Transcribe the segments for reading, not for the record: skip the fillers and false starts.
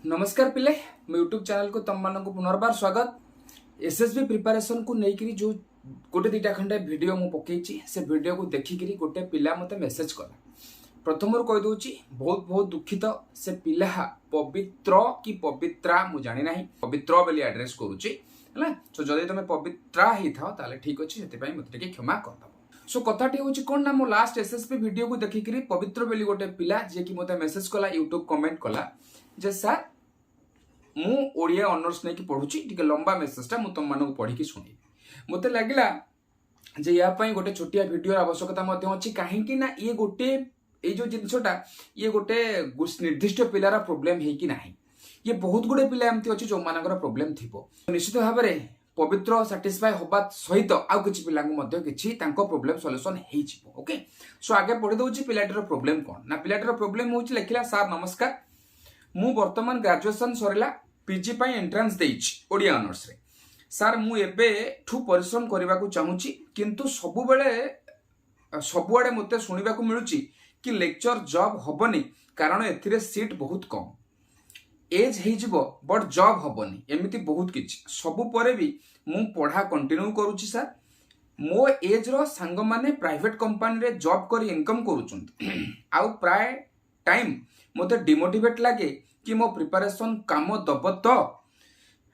नमस्कार पिले मो यूट्यूब चैनल को तुम मान पुनर्बार स्वागत। एसएसबी प्रिपरेशन को लेकर जो गोटे दुटा खंडे वीडियो मु पकई से वीडियो को देखिकी गोटे पिला मते मेसेज कला। प्रथम कही दूची बहुत बहुत दुखित से पिला पवित्र कि पवित्रा मु जानी ना पवित्र बोली एड्रेस करुच्ची है। सो जदि तुम पवित्रा ही था ताले ठीक अच्छे से मत क्षमा करदब। सो कथाटी हूँ कौन ना मो लास्ट एसएसबी वीडियो को देखिकी पवित्र बोली गोटे पिला जे कि मते मेसेज कला यूट्यूब कमेंट कला जे सर मु ओडिया ऑनर्स नहीं पढ़ुची टिके लंबा मेसेजटा मु तुम मानक पढ़ी की सुनी मते लागला जे या पई गोटे छोटिया वीडियो आवश्यकता मध्ये अछि काहेकि ना ये गोटे ए जो जिंसटा ये गोटे निर्दिष्ट पिलार प्रॉब्लम है कि नाही ये बहुत गुडे पिला एमती अछि जो मानकर प्रॉब्लम थिबो निश्चित भाव में पवित्र सैटिस्फाई होबा सहित आउ किछि पिला मध्ये किछि तांको प्रॉब्लम सॉल्यूशन हेइ छिबो। ओके सो आगे पढि दउछि पिलाटर प्रॉब्लम कोन ना पिलाटर प्रॉब्लम होछि लेखिला सर नमस्कार मु वर्तमान ग्रेजुएशन सरिला पीजी पाई एंट्रेंस देइछि ओडिया ऑनर्स रे सर मु एबे ठू परिश्रम करबा को चाहूछि किंतु सबुआडे मते सुनिबा को मिलुछि कि लेक्चर जॉब हबनी कारण एथिरे सीट बहुत कम एज हे जिवो बट जॉब हबनी एमिति बहुत किछि सबु परे भी मु पढ़ा कंटिन्यू करूछि सर मो एज रो सांग माने प्राइवेट कंपनी रे जॉब करी इनकम करूछंती आउ प्राय टाइम मते डिमोटिवेट लागे कि मो प्रिपरेशन काम दब तो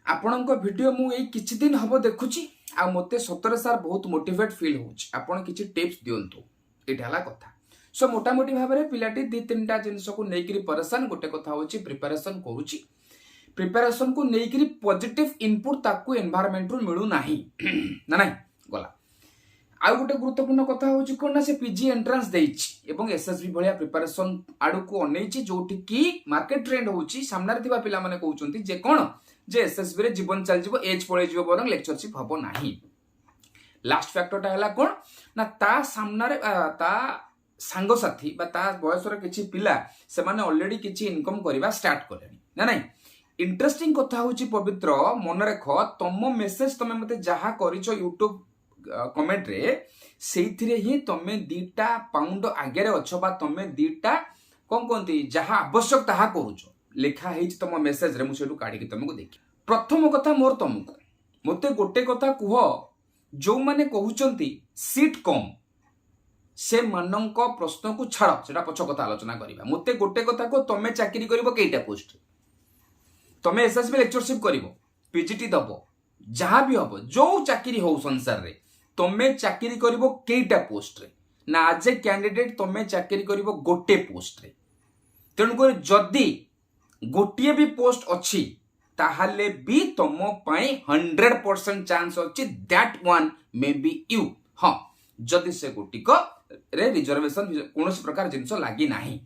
आपण वीडियो मु एई किछि दिन हबो देखुछि आ मते सतरे सार बहुत मोटिवेट फील होछि आपण किछि टिप्स दियंतु एटा हला कथा। सो मोटा मोटी भाबरे पिलाटी दि तीनटा जिंस को नेकरी परेशान गोटे कथा होछि प्रिपरेशन करूछि प्रिपरेशन को नेकरी पॉजिटिव इनपुट ताकू एनवायरनमेंट रु मिलु नाही ना नाही गला। आउ गोटे गुरुत्वपूर्ण कथा होछि कोन ना से पीजी एंट्रेंस देइछि एवं एसएसबी भलिया प्रिपरेशन आडू को अनेछि जोठी की मार्केट ट्रेंड होछि सामने थिबा पिला माने कहउचंती जे कोन जे एसएसबी रे जीवन चल जिवो एज पळे जिवो बरं लेक्चरशिप हबो नाही। लास्ट फैक्टरटा हला कोन ना ता सामने रे ता सांग साथी बा ता बयस रे किछि पिला से माने ऑलरेडी किछि इनकम करबा स्टार्ट करलेनी ना नाही। इंटरेस्टिंग कथा होछि पवित्र मन रख तम मेसेज तमे मते जहा करिछो यूट्यूब कमेंट रे सेइथिरे ही तमे दीटा पाउंड आगे रे अछो बा तमे दीटा कोन कोंती जहा आवश्यक ताहा करूछो लिखा हेछि तम मेसेज रे मु सेटु काढी के तमको देखि। प्रथम कथा मोर तमको मते गोटे कथा कुह जो माने कहउचंती सीट कम से मानक प्रश्न को छाड़ सेटा पछ कथा आलोचना करिबा। मते गोटे कथा को तमे चाकरी करिवो केइटा पोस्ट तमे एसएसबी लेक्चरशिप करिवो पीजीटी दबो जहां भी हबो जो चाकरी हो संसार रे तमे चाकरी करिवो केइटा पोस्ट रे ना आज ए कैंडिडेट तमे चाकरी करिवो गोटे पोस्ट रे तेणु कर जदी गोटिए भी पोस्ट अछि ताहाले भी तमो पाई 100% चांस अछि that one may be you. हां जदी से गोटिक रे रिजर्वेशन कोनोस प्रकार जिंस लागी नाही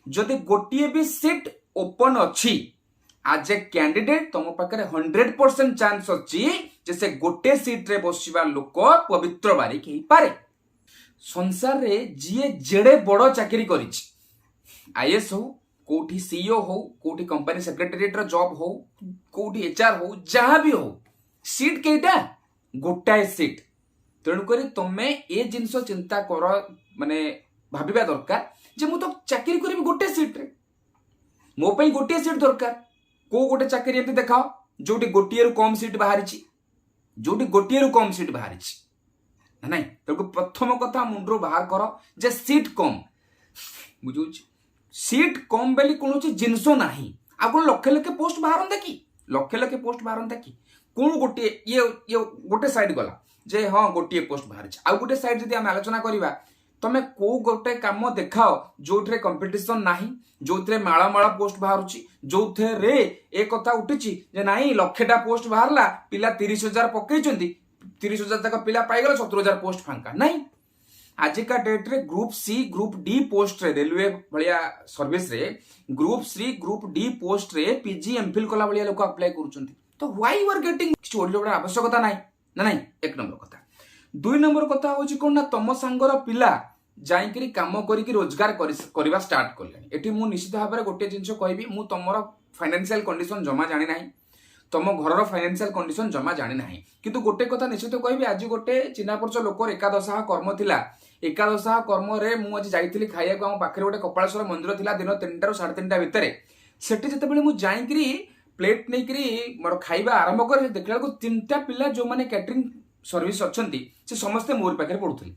जदी गोटिए भी सीट ओपन अछि आज ए कैंडिडेट तुम पाखे 100% चांस अच्छी जैसे गोटे सीट रे बसिबा लोक पवित्र बारिक ही पारे। संसार रे जीए जेड़े बड़ चाकरी करिछि आईएएस हो कोठी सीईओ हो कोठी कंपनी सेक्रेटरीट रो जॉब हो कोठी एचआर हो जहां भी हो सीट केटा गोटाए सीट तेणु करी तमे ए जिंस चिंता कर माने भाबिबा दरकार जे मु तो चाकरी करबी गोटे सीट रे मो पई गोटे सीट दरकार को गोटे चाकरी एमती देखाओ जोटी गोटिए रु कम सीट बाहरी जोटी गोटिए रु कम सीट बाहरी ना तो प्रथम कथा मुंडरो बाहर कर जे सीट कम बुझुछ सीट कम बेली कोनोची जिंसो नाही आ कोन लक्ष लक्ष पोस्ट बाहरंता कि लक्ष लक्ष पोस्ट बाहरंता कि कोन गोटे ये गोटे साइड गला जे हां गोटिए पोस्ट बाहरी आ गोटे साइड जदी हम आलोचना करिबा तमे को गोटे काम देखाओ जोथरे कंपटीशन नाही जोथरे माळा माळा पोस्ट बाहरुची जोथरे ए कथा उठिची जे नाही लक्षटा पोस्ट बाहरला पिला 30,000 पकैचंती 30,000 तक पिला पाइगला 70,000 पोस्ट फांका नाही। आज का डेट रे group C group D post रे रेलवे भलिया सर्विस रे group C group D post रे पीजी एमफिल कला भलिया लोक अप्लाई करूचंती तो why you are getting story बडा आवश्यकता नाही ना नाही। एक नंबर कथा दुई नंबर कथा होची कोन ना तम सांगर पिला जाइकरी काम करिकी रोजगार करिबा स्टार्ट करले एठी मु निश्चित भाबरे गोटे जिंस कहबी मु तमरो फाइनेंशियल कंडीशन जमा जानि नाही तम घरर फाइनेंशियल कंडीशन जमा जानि नाही किंतु गोटे कथा निश्चित कहबी आज गोटे चिन्हा परच लोकर एकादशा कर्म थिला एकादशा कर्म रे मु आज जाइथिली खाइया को हम पाखरे गोटे कपालेश्वर मंदिर थिला दिन 3टा ରୁ 3:30 भितरे सेठी जितेबाला मुझे जाइकरी प्लेट नहीं मोर खाइबा आरंभ कर देखला को 3टा पिला जो माने कैटरिंग सर्विस अच्छी से समस्ते मोर पाखे पढ़ुले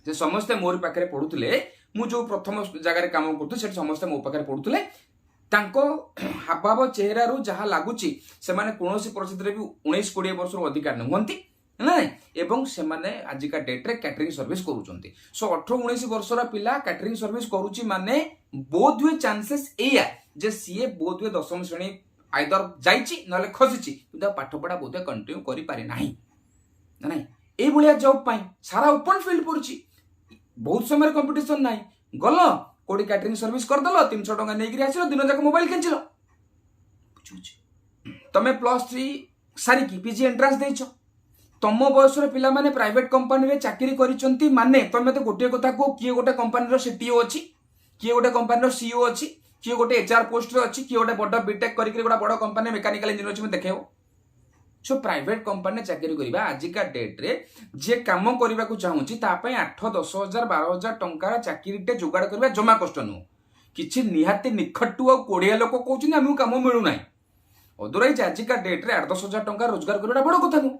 से समस्ते मोर पाखे पढ़ुले मु जो प्रथम जगह काम करूँ से समस्ते मो पाखे पढ़ुले हावभाव चेहरा रू जहाँ लगुच से कौन परिस्थिति भी 19-20 वर्ष अधिक नुहति ना एवं से आजिका डेट्रे कैटरिंग सर्विस करुँच सो 18-19 वर्षर पिला कैटरिंग सर्विस करुच्ची माने बोध हुए चांसेस एया जे सीए बोध हुए 10वीं श्रेणी आइदर जाइछि नले खसिछि किंतु पाठ पढ़ा बोध कंटिन्यू करि पारि नाही ना ए भलिया जॉब पाई सारा ओपन फील्ड पड़छि बहुत समय कंपटीशन नाही गल कोडी कैटरिंग सर्विस कर दलो 300 टका नेगिरि आसिलो दिन जाक मोबाइल केंचिलो बुझुछि तमे +3 सारी की पीजी एंट्रेंस देइछो तम बयसर पिला माने प्राइवेट कंपनी रे चाकरी करिसंती माने तमे तो गोटे कथा को किए गोटे कंपनी रो सीटीओ अछि किए गोटे कंपनी रो सीईओ अछि किए गोटे एचआर पोस्ट रे अछि किए गोटे बड़ बीटेक करिक गोटे बड़ कंपनी मेकानिकल इंजीनियर अछि देखेबो सो प्राइवेट कंपनी चाकरी करिबा आजिका डेट रे जे काम करबा को चाहूची ता पय 8-10 हजार 12 हजार टंका चाकरीटे जुगाड़ करबा जमा कष्ट नु किछि निहाती निखटू आ कोडिया लोक कहउछि हमहु काम मिलु नाही अदरवाइज आजिका डेट रे 8-10 हजार टंका रोजगार करबा बड़ कथा नु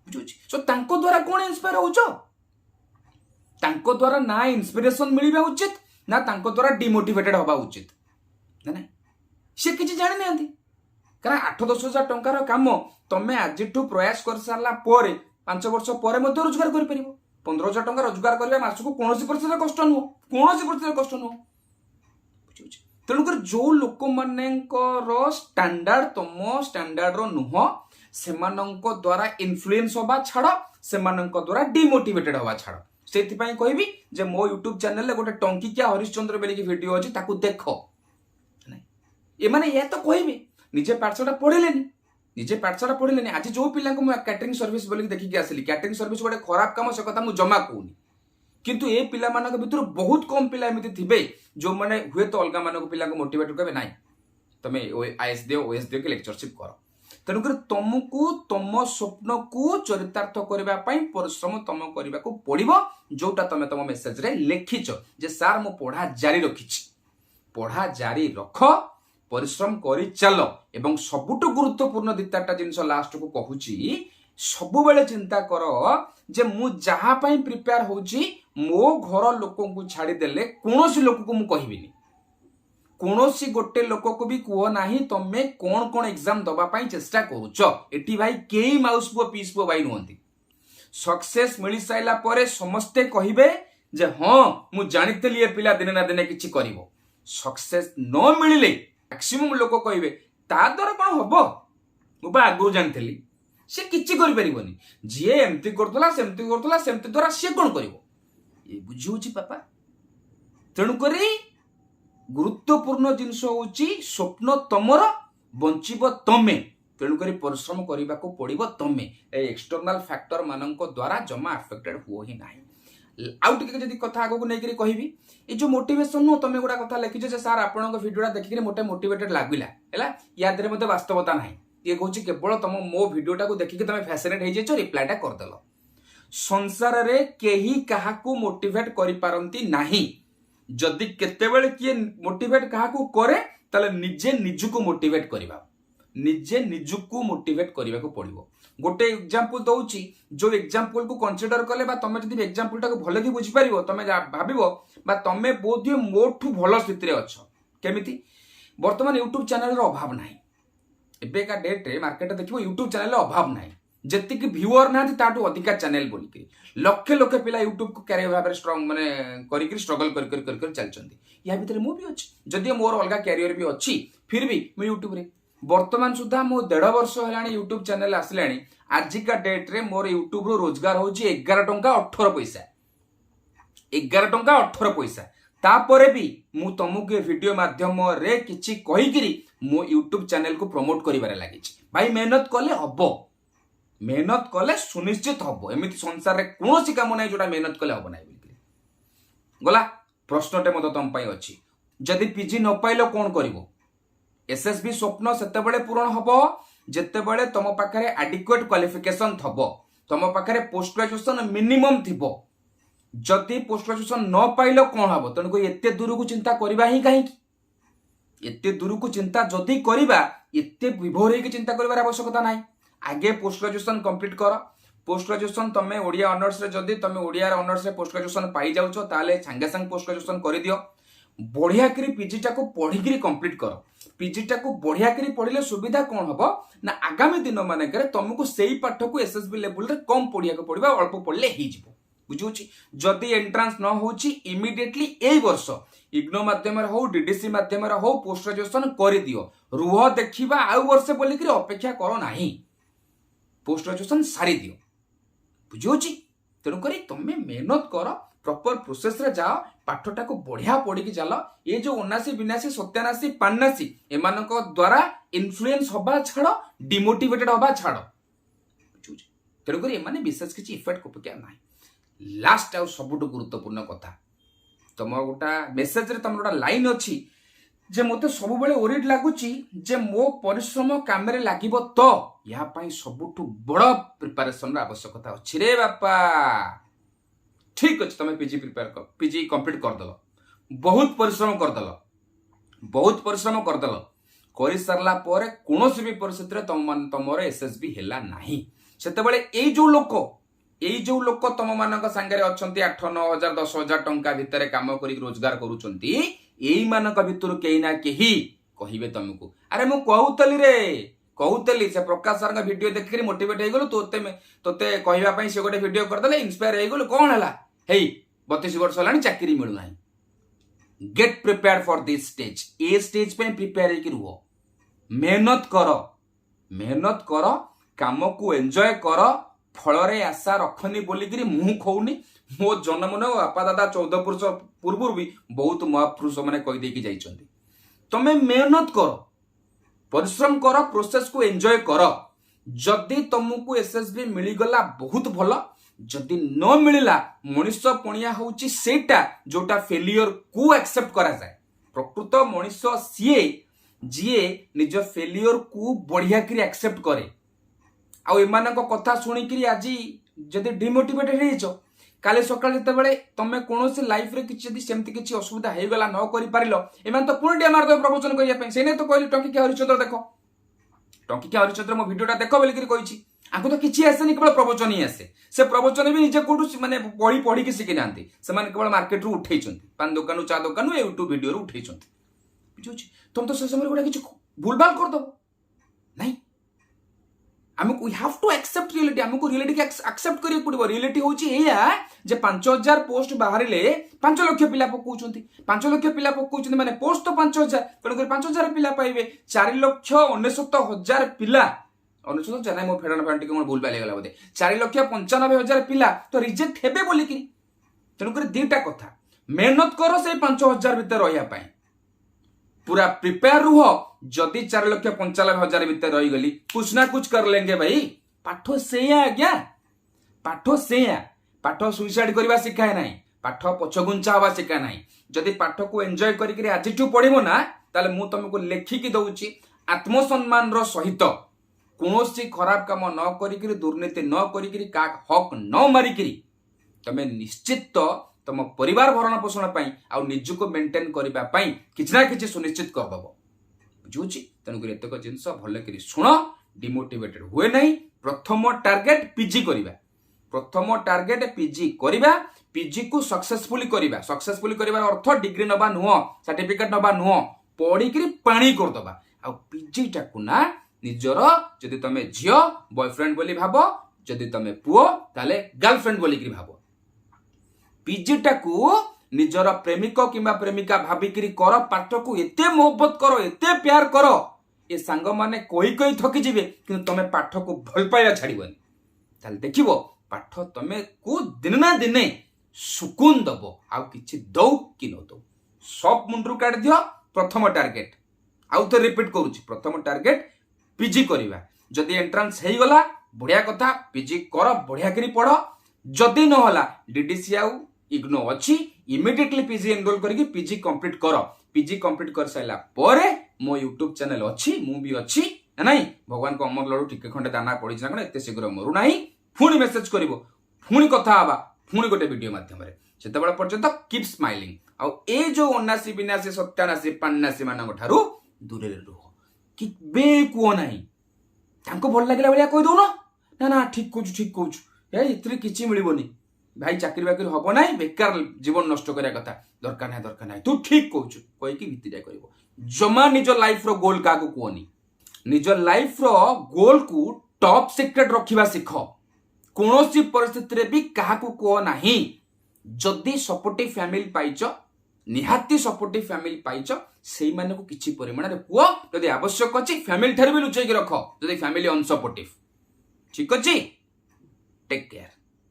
बुझुछि सो तांको द्वारा कोन इंस्पायर होउछो तांको द्वारा ना इंस्पिरेशन मिलिबा उचित ना तांको द्वारा डिमोटिवेटेड होबा उचित ना से किछि जानि नांती कारण 8-10 हजार टंकार काम तमे आज प्रयास कर सारा 5 वर्ष पर रोजगार कर 15 हजार टंका रोजगार करबा मासको कोनोसी परिस्थिति कष्ट नुह कोनोसी परिस्थिति कष्ट नुह तेणुक जो लोक मानकर स्टैंडर्ड तम स्टैंडर्ड रो नुह सेमानंक द्वारा इन्फ्लुएंस होबा छाड़ सेमानंक द्वारा डिमोटिवेटेड होबा छाड़ सेति पई कहबी जे मो YouTube चैनल ले गोटे टंकीकिया हरिश्चंद्र बेली की वीडियो अछि ताकू देखो ए माने ये तो कहबी निजे पाठशाला पढ़िलेनी निजे पाठशाला पढ़िलेनी आज जो पिला को कैटरिंग सर्विस बोली देखि के आसली कैटरिंग सर्विस गोटे खराब काम से कथा मु जमा कहूनी किंतु ए पिला मानक भितर बहुत कम पिला एमिति थिबे जो माने हुए तो अलगा मानक पिला को मोटिवेट करबे नाही तमे आईएएस दियो ओएस दियो के लेक्चरशिप करो तेणुकर तुमको तुम स्वप्न को चरितार्थ करबा पई परिश्रम तुम करबा को पड़िबो जोटा तमे तुम मेसेज रे लिखिचो जे सर मु पढ़ा जारी रखिछि पढ़ा जारी रख परिश्रम करी चलो एवं सबुठ गुरुत्वपूर्ण 2-3टा जिनस लास्ट को कहूची सब बेले चिंता कर जे मु जहाँ पई प्रिपेयर होची मो घर लोकों को छाड़ी देले कोनोसी लोक को मु कहिबिनी कोनोसी गोटे लोक को भी कुह नाही तमे कोन कोन एग्जाम दबा पई चेष्टा करूच एटी भाई केई माउस पो पीस पो भाई नहंती सक्सेस मिली साइला परे समस्ते कहिबे जे हां मु जानितली ए पिला दिने ना दिने किछि करिवो सक्सेस न मिलिले मैक्सिमम लोक कहिबे ता द्वारा कोन हबो मु बा आगु जानथली से किछि करि परिबोनी जे एमती करतला सेमती द्वारा से कोन करिवो ए बुझिउची पापा तेणु करी गुरुत्वपूर्ण जिनस होची स्वप्न तमर बंचिब तमे तेणु करी परिश्रम करबा को पड़िबो तमे एक्सटर्नल फैक्टर मानक द्वारा जमा अफेक्टेड हो ही नाही आउ टिके जदी कथा आगो को नेकरी कहबी ए जो मोटिवेशन नो तमे गुडा कथा लिखिछ जे सर आपनक वीडियोटा देखि मोटे मोटिवेटेड लागिला हैला या देरे मते वास्तवता नाही ये कहूची केवल तम मो वीडियोटा को देखि के तमे फैसिनेट हे जेचो रिप्लाईटा कर देलो संसार रे केही काहा को मोटिवेट करि पारंती नाही जदि केतेबेले किए मोटिवेट काहा को करे तले निजे निजुको मोटिवेट करबा निजे निजुको मोटिवेट करबा को पड़िबो गोटे एग्जांपल दउची जो एग्जांपल को कंसीडर कले बा तमे जदि एग्जांपल टा को भले कि बुझी परिबो तमे भाबिबो बा तमे बोधियो मोठु भलो स्थिति रे अछो केमिति वर्तमान YouTube चैनल रो अभाव नाही एबे का डेट रे मार्केट देखिबो YouTube चैनल रो अभाव नाही जेति कि व्यूअर नाथि ताटू अधिका चैनल बोली कि लक्ष लक्ष पिला YouTube को कैरियर भाबरे स्ट्रांग माने करि कि स्ट्रगल कर चलचंती या भीतर मु भी अछि जदि मोर अलगा कैरियर भी अछि फिर भी मु YouTube रे वर्तमान सुधा मो 1.5 वर्ष हलाणी YouTube चैनल आसलाणी आजिका डेट रे मोर YouTube रो रोजगार होची 11 टंका 18 पैसा 11 टंका 18 पैसा तापरे भी मु तमुके वीडियो माध्यम रे किछि कहि किरी मो YouTube चैनल को प्रमोट करिबारे लागि छी भाई मेहनत कले हबो मेहनत कले सुनिश्चित हबो एमिति संसार रे कोनोसी काम नै जोटा मेहनत कले हबो नै गला प्रश्नटे मत तम पई अछि जदि पीजी न पाइलो कोन करिवो एसएसबी स्वप्न सेतेबेले पूर्ण हबो जेतेबेले तम पाखरे एडिक्वेट क्वालिफिकेशन थबो तम पाखरे पोस्ट ग्रेजुएशन मिनिमम थिबो जदि पोस्ट ग्रेजुएशन न पाइलो कोन हबो तनको एते दूर को चिंता करबा ही काहे एते दूर को चिंता जदि करबा एते विभोर होइके चिंता करबार आवश्यकता नाही। आगे पोस्ट ग्रेजुएशन कंप्लीट कर। पोस्ट ग्रेजुएशन तमे ओडिया ऑनर्स रे जदि तमे ओडिया ऑनर्स रे पोस्ट ग्रेजुएशन पाई जाउछो ताले संगे संग पोस्ट ग्रेजुएशन कर दियो। बढ़िया करी पीजी टा को पढ़ी करी कंप्लीट कर। पीजी टा को बढ़िया करी पढ़िले सुविधा कोन हबो ना आगामी दिन माने करे तुमको सेही पाठ को एसएसबी लेवल रे कम पढ़िया को पड़िबा अल्प पढ़ले ही जिवो। बुझुछि जदि एंट्रांस न होछि इमीडिएटली एई वर्ष इग्नो माध्यम रे हो डीडीसी माध्यम रे हो पोस्ट ग्रेजुएशन कर दियो। रुह देखिबा आउ वर्ष बोली करी अपेक्षा करो नाही। पोस्ट ग्रेजुएशन सारी दियो। बुझुछि तेणु करी तमे मेहनत कर प्रॉपर प्रोसेस रे जाओ पाठटा को बढ़िया पढ़ी की चलो। ये जो 79 82 87 85 एमानक द्वारा इन्फ्लुएंस हबा छाड़ डिमोटिवेटेड हबा छाड़। बुझुछि तेणु करी एमाने विशेष किछि इफेक्ट को पके नाही। लास्ट आउ सबुठ गुरुत्वपूर्ण कथा तुम गोटा मेसेज रे तुम गोटा लाइन अछि जे मते सब बेले ओरिड लागुची जे मो परिश्रम काम रे लागिबो तो या पई सबुठ बड़ प्रिपरेशन रा आवश्यकता अछि रे बापा। ठीक अछि तमे पीजी प्रिपेयर कर पीजी कंप्लीट कर दलो बहुत परिश्रम कर दलो करि सरला परे कोनोसी भी परिस्थिति रे तमर एसएसबी हेला नाही। सेते बेले एई जो लोक तम मानक संगे अछंती 8-9,000 10,000 टंका भितर काम करी रोजगार करूचंती एई मानक भितर केही ना केही कहिबे तुमको अरे मु कहूतली से प्रकाश सर वीडियो देखि मोटिवेट हो गलु तोते कहवा पई से गोटे वीडियो कर देले इंस्पायर हो गलु कोन हला हेई 32 वर्ष हलानी चाकरी मिलु नाही। Get prepared for this stage. ए स्टेज पे प्रिपेयर होके रुहो। मेहनत कर काम को एंजॉय कर। फल रे आशा रखनी बोलिकी मुह खौनी। मो जन्म न बापा दादा 14 वर्ष पूर्व भी बहुत महापुरुष मैंने कहीदेकी जाइछंती। तमे मेहनत कर परिश्रम कर प्रोसेस को एंजॉय कर। जदि तुमको एसएसबी मिलीगला बहुत भल जदि न मिलला मनीष पणिया होची सेटा जोटा फेलियर को एक्सेप्ट करा जाए। प्रकृत मनीष सीए जीए निज फेलियर को बढ़िया करी एक्सेप्ट करे। आउ एमानक कथा शुणिकी आज जदि डिमोटिवेटेड हो काले सकाळ जेतेबेले तमे कोनोसी लाइफ रे किछि जदि सेमति किछि असुविधा हे गला न करि पारिलो एमान तो पुणी टे मार दो प्रवचन करिया पे सेने तो कहली टंकी के हरिचंद्र देखो टंकी के हरिचंद्र मो वीडियोटा देखो बोली करी कहिछि आको तो किछि आसेनी केवल प्रवचन ही आसे। से प्रवचन भी निजे कोठु माने पढ़ी के शिखि नांती से माने केवल मार्केट रू उठैछंती पान दुकान चा दुकान यूट्यूब वीडियो रू उठैछंती। बुझुछि तुम तो से समय गोडा किछि भूलभाल कर दो नहीं। हमको we have to accept reality. हमको रियलिटी के एक्सेप्ट करिया पड़िबो। रियलिटी होची एया जे 5,000 पोस्ट बाहरिले 5 लाख पिला पकोउचंती। 5 लाख पिला पकोउचंती माने पोस्ट तो 5,000 तण कर 5,000 पिला पाइबे 4,69,000 पिला 99,000 नाही मो फेडन फांटी को भूल बाले गला बोदे 4,95,000 पिला तो रिजेक्ट हेबे बोली कि तण कर दीटा कथा मेहनत करो से 5,000 भीतर रहिया पाए पूरा प्रिपेयर रुहो। जदि 4,95,000 भीतर रही गली कुछ ना कुछ कर लेंगे भाई। पाठ से आज्ञा पाठ सुइसाइड करवा सिखाए नाही। पाठ पछगुंचा हवा सिखाए नाही। जदि पाठ को एंजॉय करिक आज पढ़िबो ना ताले मु तुमको लेखिकी दउची आत्मसम्मान रो सहित कोनोसी खराब काम न करिक दुर्नीति न करिक का हक न मारिक तमे निश्चित तुम परिवार भरण पोषण पाई आ निजको मेंटेन करबा पाई किछ ना किछ सुनिश्चित कर दबो। बुझुछि तेणु कर एतक जिंस भल करी सुन डिमोटिवेटेड हुए नहीं। प्रथम टार्गेट पीजी करिबा। प्रथम टार्गेट पीजी करिबा। पीजी को सक्सेसफुली करिबार अर्थ डिग्री नबा नुह सर्टिफिकेट नबा नुह पढ़ी करी पानी कर दबा। आ पीजी टाकू ना निजर जदि तमे झियो बॉयफ्रेंड बोली भाबो जदि तमे पुओ ताले गर्लफ्रेंड बोली करी भाबो। पीजी टाकू निजर प्रेमिक किंबा प्रेमिका भाबिकी कर। पाठ को एते मोहब्बत करो एते प्यार करो ए सांग माने कोई थकी जिवे कि तमे पाठ को भल पाइबा छाड़ीबनी ताल देखिबो पाठ तमे को दिन ना दिने सुकून दबो। आ किछि दौ कि न दौ सब मुंडरू काट दियो। प्रथम टार्गेट आउ तो रिपीट करूची प्रथम टार्गेट पीजी करिबा। जदि एंट्रांस हेई गला बढ़िया कथा पीजी कर बढ़िया करी पढ़। जदि न होला डीडीसी आउ इग्नो अच्छी इमिडिएटली पीजी एनरोल करके पीजी कंप्लीट कर। पीजी कंप्लीट कर साइला परे मो यूट्यूब चैनल अच्छी मु भी अच्छी नहीं। भगवान को अमर लड़ू टिके खंडे दाना पड़ी ना एते शीघ्र मरु नाही। पुणी मेसेज करिवो पुणी कथा हवा पुणी गोटे वीडियो माध्यम रे। सेतेबेला पर्यंत कीप स्माइलिंग। ଆଉ ଏ ଯୋଉ ଅନାସୀ ବିନାଶୀ ସତ୍ୟାନାଶୀ ପାନ୍ନାସୀ ମାନଙ୍କ ଠାରୁ ଦୂରରେ ରୁହ। କେବେ କୁହ ନାହିଁ ତାଙ୍କୁ ଭଲ ଲାଗିଲା ଭଳିଆ କହିଦଉନ ନା ନା ଠିକ କହୁଛୁ ଏଥିରେ କିଛି ମିଳିବନି ଭାଇ, ଚାକିରି ବାକିରି ହବ ନାହିଁ, ବେକାର ଜୀବନ ନଷ୍ଟ କରିବା କଥା, ଦରକାର ନାହିଁ ତୁ ଠିକ କହୁଛୁ କହିକି ଭିତିରିଆ କରିବ। ଜମା ନିଜ ଲାଇଫର ଗୋଲ କାହାକୁ କୁହନି। ନିଜ ଲାଇଫର ଗୋଲକୁ ଟପ୍ ସିକ୍ରେଟ ରଖିବା ଶିଖ। କୌଣସି ପରିସ୍ଥିତିରେ ବି କାହାକୁ କୁହ ନାହିଁ। ଯଦି ସପୋର୍ଟିଭ ଫ୍ୟାମିଲି ପାଇଛ, ନିହାତି ସପୋର୍ଟିଭ ଫ୍ୟାମିଲି ପାଇଛ, ସେଇମାନଙ୍କୁ କିଛି ପରିମାଣରେ କୁହ। ଯଦି ଆବଶ୍ୟକ ଅଛି ଫ୍ୟାମିଲି ଠାରୁ ବି ଲୁଚେଇକି ରଖ ଯଦି ଫ୍ୟାମିଲି ଅନସପୋର୍ଟିଭ। ଠିକ ଅଛି, ଟେକ୍ କେୟାର।